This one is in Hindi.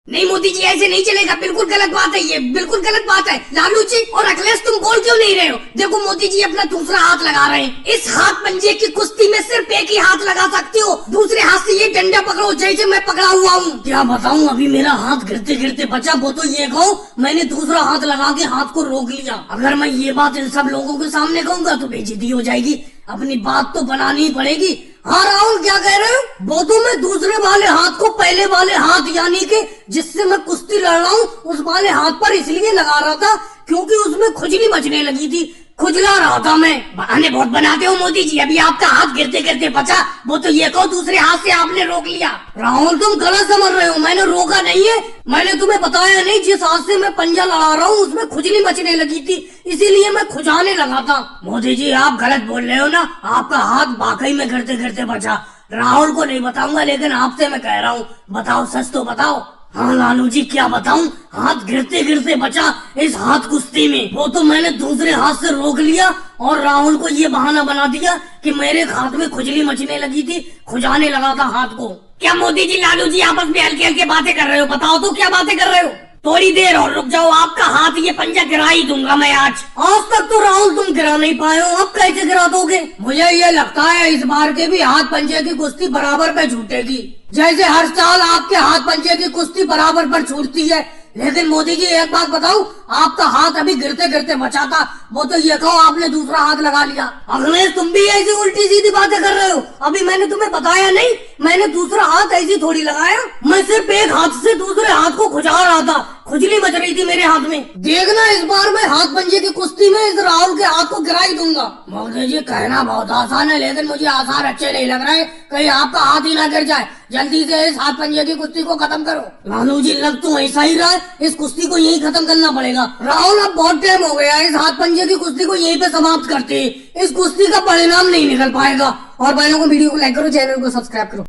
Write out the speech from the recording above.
नहीं मोदी जी, ऐसे नहीं चलेगा। बिल्कुल गलत बात है, ये बिल्कुल गलत बात है। लालू जी और अखिलेश, तुम बोल क्यों नहीं रहे हो? देखो मोदी जी अपना दूसरा हाथ लगा रहे हैं। इस हाथ पंजे की कुश्ती में सिर्फ एक ही हाथ लगा सकते हो, दूसरे हाथ से ये डंडा पकड़ो जैसे मैं पकड़ा हुआ हूँ। क्या बताऊँ, अभी मेरा हाथ गिरते गिरते बचा। वो तो ये कहो, मैंने दूसरा हाथ लगा के हाथ को रोक लिया। अगर मैं ये बात इन सब लोगों के सामने कहूँगा तो बेइज्जती हो जाएगी। अपनी बात तो बनानी ही पड़ेगी। हाँ राहुल, क्या कह रहे हो? वो तो मैं दूसरे वाले हाथ को पहले वाले हाथ यानी कि जिससे मैं कुश्ती लड़ रहा हूँ उस वाले हाथ पर इसलिए लगा रहा था क्योंकि उसमें खुजली मचने लगी थी, खुजला रहा था मैं। बहाने बहुत बनाते हो मोदी जी। अभी आपका हाथ गिरते गिरते बचा, वो तो ये कहो दूसरे हाथ से आपने रोक लिया। राहुल तुम गलत समझ रहे हो, मैंने रोका नहीं है। मैंने तुम्हें बताया नहीं, जिस हाथ से मैं पंजा लड़ा रहा हूँ उसमें खुजली मचने लगी थी, इसीलिए मैं खुजाने लगा था। मोदी जी आप गलत बोल रहे हो ना, आपका हाथ वाकई में गिरते गिरते बचा। राहुल को नहीं बताऊंगा, लेकिन आपसे मैं कह रहा हूँ, बताओ सच तो बताओ। हाँ लालू जी क्या बताऊं, हाथ गिरते गिरते बचा इस हाथ कुश्ती में। वो तो मैंने दूसरे हाथ से रोक लिया और राहुल को ये बहाना बना दिया कि मेरे हाथ में खुजली मचने लगी थी, खुजाने लगा था हाथ को। क्या मोदी जी लालू जी आपस में हल्के हल्के बातें कर रहे हो? बताओ तो क्या बातें कर रहे हो? थोड़ी देर और रुक जाओ, आपका हाथ ये पंजा गिरा ही दूंगा मैं आज तक तो राहुल तुम गिरा नहीं पाए हो, अब कैसे गिरा दोगे? मुझे ये लगता है इस बार के भी हाथ पंजे की कुश्ती बराबर पे छूटेगी, जैसे हर साल आपके हाथ पंजे की कुश्ती बराबर पर छूटती है। लेकिन मोदी जी एक बात बताऊं, आपका हाथ अभी गिरते गिरते बचा था, वो तो ये कहो आपने दूसरा हाथ लगा लिया। अखिलेश तुम भी ऐसी उल्टी सीधी बातें कर रहे हो। अभी मैंने तुम्हें बताया नहीं, मैंने दूसरा हाथ ऐसी थोड़ी लगाया, मैं सिर्फ एक हाथ से दूसरे हाथ को खुजा रहा था, खुजली मच रही थी मेरे हाथ में। देखना इस बार मैं हाथ पंजे की कुश्ती में इस राहुल के हाथ को गिरा ही दूंगा। मोदी जी कहना बहुत आसान है, लेकिन मुझे आसार अच्छे नहीं लग रहे, कहीं आपका हाथ ही ना गिर जाए। जल्दी से इस हाथ पंजे की कुश्ती को खत्म करो। लालू जी लग तो ऐसा ही रहा है, इस कुश्ती को यही खत्म करना पड़ेगा। राहुल अब बहुत टाइम हो गया, इस हाथ पंजे की कुश्ती को यहीं पे समाप्त करते हैं। इस कुश्ती का परिणाम नहीं निकल पाएगा। और भाइयों को वीडियो को लाइक करो, चैनल को सब्सक्राइब करो।